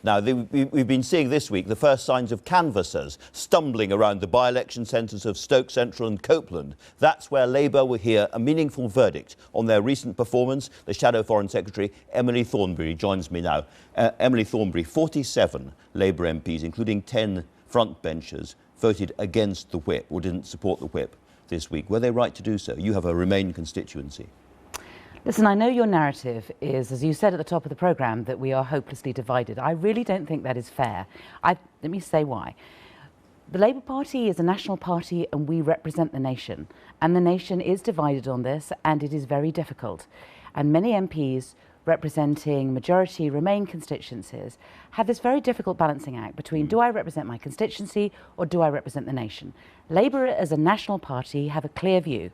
Now, we've been seeing this week the first signs of canvassers stumbling around the by-election centres of Stoke Central and Copeland. That's where Labour will hear a meaningful verdict on their recent performance. The Shadow Foreign Secretary, Emily Thornberry, joins me now. Emily Thornberry, 47 Labour MPs, including 10 frontbenchers, voted against the whip or didn't support the whip this week. Were they right to do so? You have a Remain constituency. Listen, I know your narrative is, as you said at the top of the programme, that we are hopelessly divided. I really don't think that is fair. Let me say why. The Labour Party is a national party and we represent the nation. And the nation is divided on this and it is very difficult. And many MPs representing majority Remain constituencies have this very difficult balancing act between do I represent my constituency or do I represent the nation? Labour as a national party have a clear view.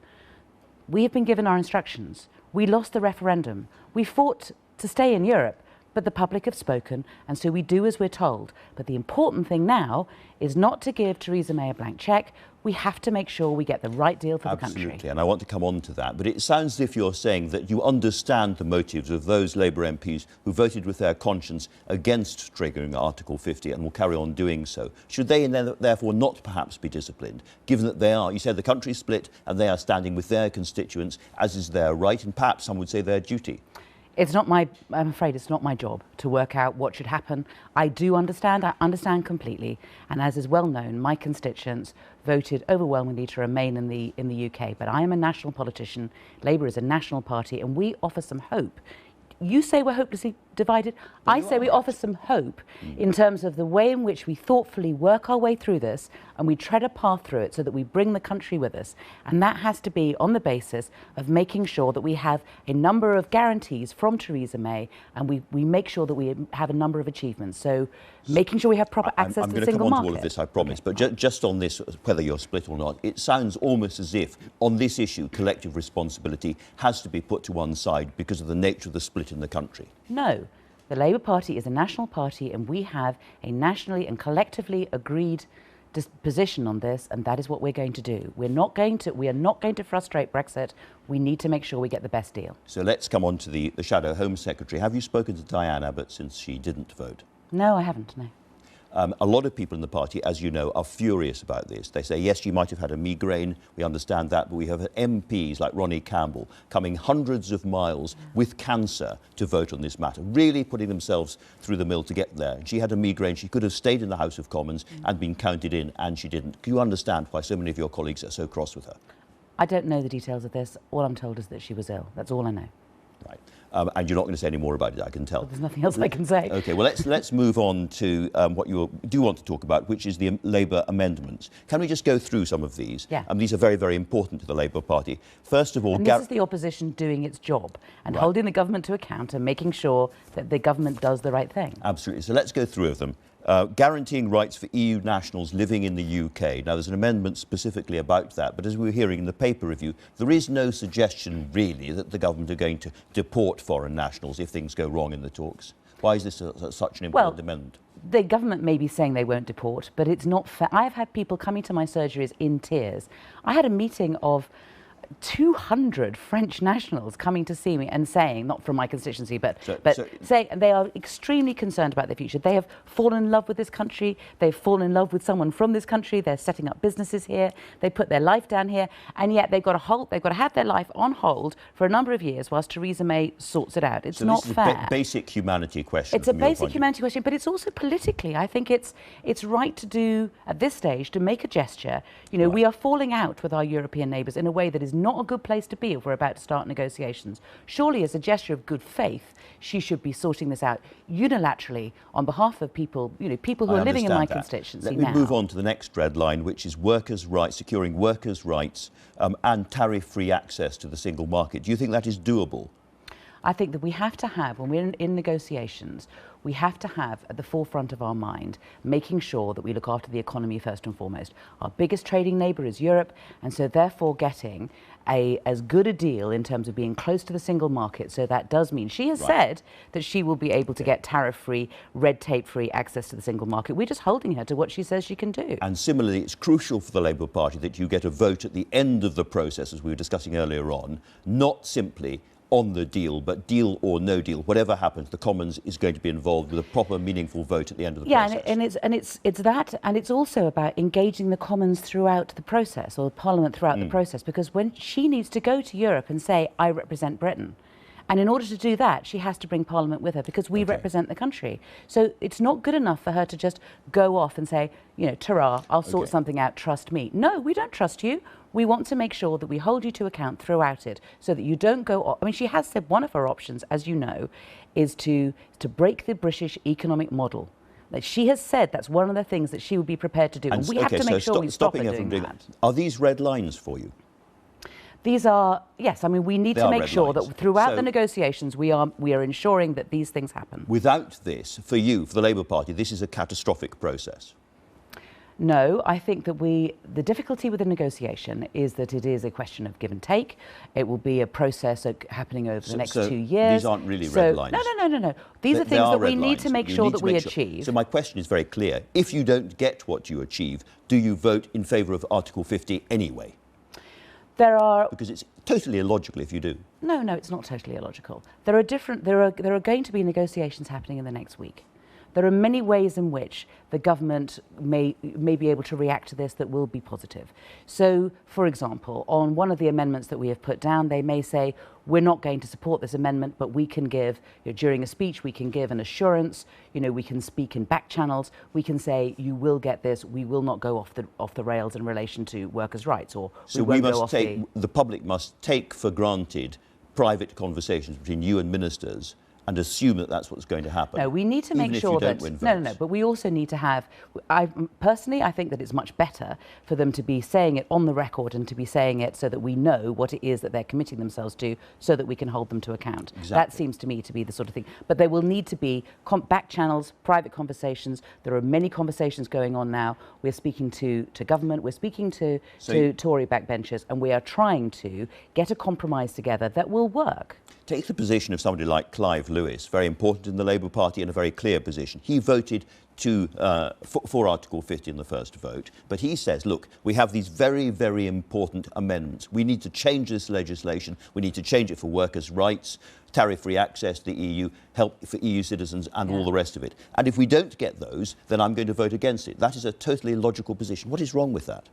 We have been given our instructions. We lost the referendum. We fought to stay in Europe, but the public have spoken, and so we do as we're told. But the important thing now is not to give Theresa May a blank cheque. We have to make sure we get the right deal for the country. Absolutely, and I want to come on to that. But it sounds as if you're saying that you understand the motives of those Labour MPs who voted with their conscience against triggering Article 50 and will carry on doing so. Should they therefore not perhaps be disciplined, given that they are, you said the country's split and they are standing with their constituents, as is their right, and perhaps some would say their duty? I'm afraid it's not my job to work out what should happen. I understand completely, and as is well known, my constituents voted overwhelmingly to remain in the UK. But I am a national politician, Labour is a national party, and we offer some hope. You say we're hopelessly divided. I say we offer some hope in terms of the way in which we thoughtfully work our way through this and we tread a path through it so that we bring the country with us. And that has to be on the basis of making sure that we have a number of guarantees from Theresa May and we make sure that we have a number of achievements. So making sure we have proper access to the single market. I'm going to come on to all of this, I promise. Okay. But just on this, whether you're split or not, it sounds almost as if on this issue collective responsibility has to be put to one side because of the nature of the split in the country. No. The Labour Party is a national party and we have a nationally and collectively agreed position on this, and that is what we're going to do. We are not going to frustrate Brexit. We need to make sure we get the best deal. So let's come on to the Shadow Home Secretary. Have you spoken to Diane Abbott since she didn't vote? No, I haven't, no. A lot of people in the party, as you know, are furious about this. They say, yes, she might have had a migraine, we understand that, but we have MPs like Ronnie Campbell coming hundreds of miles with cancer to vote on this matter, really putting themselves through the mill to get there. She had a migraine, she could have stayed in the House of Commons and been counted in, and she didn't. Do you understand why so many of your colleagues are so cross with her? I don't know the details of this. All I'm told is that she was ill. That's all I know. Right. And you're not going to say any more about it, I can tell. Well, there's nothing else I can say. OK, well, let's move on to what you do want to talk about, which is the Labour amendments. Can we just go through some of these? Yeah. These are very, very important to the Labour Party. First of all... And this is the opposition doing its job and holding the government to account and making sure that the government does the right thing. Absolutely. So let's go through of them. Guaranteeing rights for EU nationals living in the UK. Now, there's an amendment specifically about that, but as we were hearing in the paper review, there is no suggestion, really, that the government are going to deport foreign nationals if things go wrong in the talks. Why is this such an important amendment? The government may be saying they won't deport, but it's not fair. I've had people coming to my surgeries in tears. I had a meeting of 200 French nationals coming to see me and saying, not from my constituency, but saying they are extremely concerned about their future. They have fallen in love with this country. They've fallen in love with someone from this country. They're setting up businesses here. They put their life down here, and yet they've got to have their life on hold for a number of years whilst Theresa May sorts it out. It's not fair. This is a basic humanity question. It's a basic humanity question, but it's also politically. I think it's right to do at this stage to make a gesture. You know, we are falling out with our European neighbours in a way that is not a good place to be if we're about to start negotiations. Surely, as a gesture of good faith, she should be sorting this out unilaterally on behalf of people, people who are living in my constituency now. Let me move on to the next red line, which is workers' rights, securing workers' rights and tariff-free access to the single market. Do you think that is doable? I think that we have to have, when we're in negotiations, we have to have at the forefront of our mind making sure that we look after the economy first and foremost. Our biggest trading neighbour is Europe, and so therefore getting as good a deal in terms of being close to the single market. So that does mean she has said that she will be able to get tariff-free, red tape-free access to the single market. We're just holding her to what she says she can do. And similarly, it's crucial for the Labour Party that you get a vote at the end of the process, as we were discussing earlier on, not simply on the deal, but deal or no deal, whatever happens, the Commons is going to be involved with a proper, meaningful vote at the end of the process. Yeah, and it's that, and it's also about engaging the Commons throughout the process, or the Parliament throughout the process, because when she needs to go to Europe and say, I represent Britain, and in order to do that, she has to bring Parliament with her, because we represent the country. So it's not good enough for her to just go off and say, you know, ta-ra, I'll sort something out, trust me. No, we don't trust you. We want to make sure that we hold you to account throughout it, so that you don't go. I mean, she has said one of her options, as you know, is to break the British economic model. Like, she has said that's one of the things that she would be prepared to do, and we have to make sure we stop her doing that. Are these red lines for you? These are, yes. I mean, we need to make sure that throughout the negotiations we are ensuring that these things happen. Without this, for you, for the Labour Party, this is a catastrophic process. No, I think that the difficulty with the negotiation is that it is a question of give and take. It will be a process happening over the next 2 years. These aren't really red lines. No. These are things that we need to make sure that we achieve. So my question is very clear. If you don't get what you achieve, do you vote in favour of Article 50 anyway? Because it's totally illogical if you do. No, it's not totally illogical. There are going to be negotiations happening in the next week. There are many ways in which the government may be able to react to this that will be positive. So, for example, on one of the amendments that we have put down, they may say, we're not going to support this amendment, but we can give, during a speech, we can give an assurance, we can speak in back channels, we can say, you will get this, we will not go off the rails in relation to workers' rights, or the public must take for granted private conversations between you and ministers and assume that that's what's going to happen. No, we need to make sure that... No, but we also need to have... Personally, I think that it's much better for them to be saying it on the record and to be saying it so that we know what it is that they're committing themselves to, so that we can hold them to account. Exactly. That seems to me to be the sort of thing. But there will need to be back channels, private conversations. There are many conversations going on now. We're speaking to government, we're speaking to Tory backbenchers, and we are trying to get a compromise together that will work. Take the position of somebody like Clive Lewis, very important in the Labour Party and a very clear position. He voted for Article 50 in the first vote, but he says, look, we have these very, very important amendments. We need to change this legislation. We need to change it for workers' rights, tariff-free access to the EU, help for EU citizens and all the rest of it. And if we don't get those, then I'm going to vote against it. That is a totally illogical position. What is wrong with that?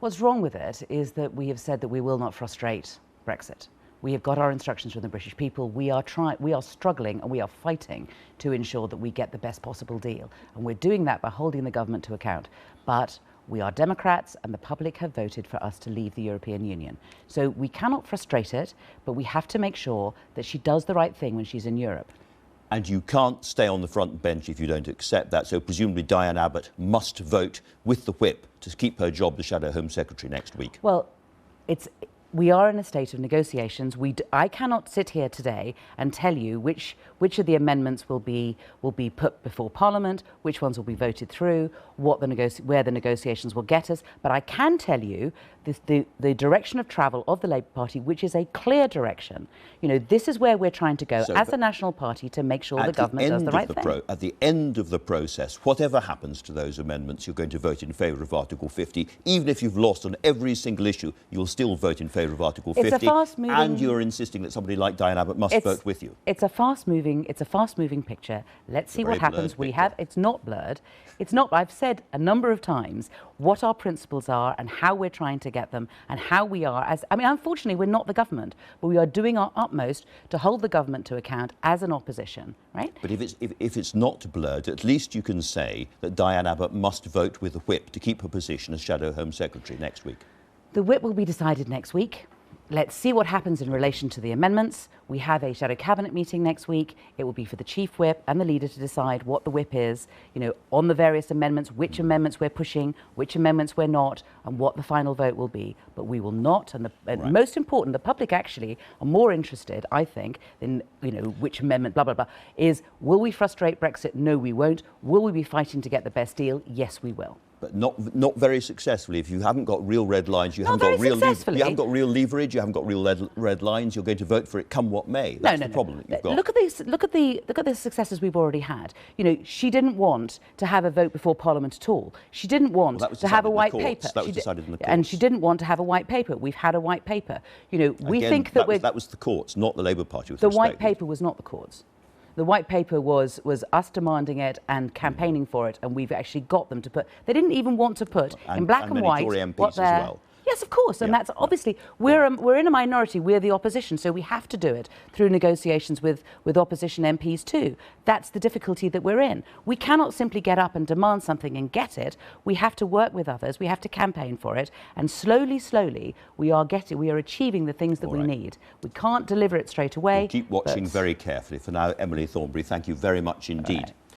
What's wrong with it is that we have said that we will not frustrate Brexit. We have got our instructions from the British people. We are struggling and we are fighting to ensure that we get the best possible deal. And we're doing that by holding the government to account. But we are Democrats and the public have voted for us to leave the European Union. So we cannot frustrate it, but we have to make sure that she does the right thing when she's in Europe. And you can't stay on the front bench if you don't accept that. So presumably Diane Abbott must vote with the whip to keep her job, the Shadow Home Secretary, next week. Well, we are in a state of negotiations. I cannot sit here today and tell you which of the amendments will be put before Parliament, which ones will be voted through, where the negotiations will get us. But I can tell you the direction of travel of the Labour Party, which is a clear direction. This is where we're trying to go as a national party to make sure the government does the right thing. At the end of the process, whatever happens to those amendments, you're going to vote in favour of Article 50. Even if you've lost on every single issue, you'll still vote in favour of Article 50. It's a fast-moving... And you're insisting that somebody like Diane Abbott must vote with you. It's a fast-moving picture. Let's see what happens. It's not blurred. It's not. I've said a number of times what our principles are and how we're trying to get them and how we are unfortunately, we're not the government, but we are doing our utmost to hold the government to account as an opposition, right? But if it's not blurred, at least you can say that Diane Abbott must vote with the whip to keep her position as Shadow Home Secretary next week. The whip will be decided next week. Let's see what happens in relation to the amendments. We have a Shadow Cabinet meeting next week. It will be for the Chief Whip and the leader to decide what the whip is, on the various amendments, which amendments we're pushing, which amendments we're not, and what the final vote will be. But we will not, and most important, the public actually are more interested, I think, in which amendment, blah, blah, blah, is will we frustrate Brexit? No, we won't. Will we be fighting to get the best deal? Yes, we will. But not very successfully. If you haven't got real red lines, you haven't got real leverage, you haven't got real red lines, you're going to vote for it come what what may. That's the problem that you've got. Look at the successes we've already had. You know, she didn't want to have a vote before Parliament at all. She didn't want to have a white paper. That was decided in the courts. And she didn't want to have a white paper. We've had a white paper. You know, we think that that was the courts, not the Labour Party. The white paper was not the courts. The white paper was us demanding it and campaigning for it, and we've actually got them to put. They didn't even want to put in black and white Tory MPs what as well. Yes, of course, and that's obviously we're in a minority. We're the opposition, so we have to do it through negotiations with opposition MPs too. That's the difficulty that we're in. We cannot simply get up and demand something and get it. We have to work with others. We have to campaign for it, and slowly, we are achieving the things that we need. We can't deliver it straight away. We'll keep watching very carefully. For now, Emily Thornberry, thank you very much indeed.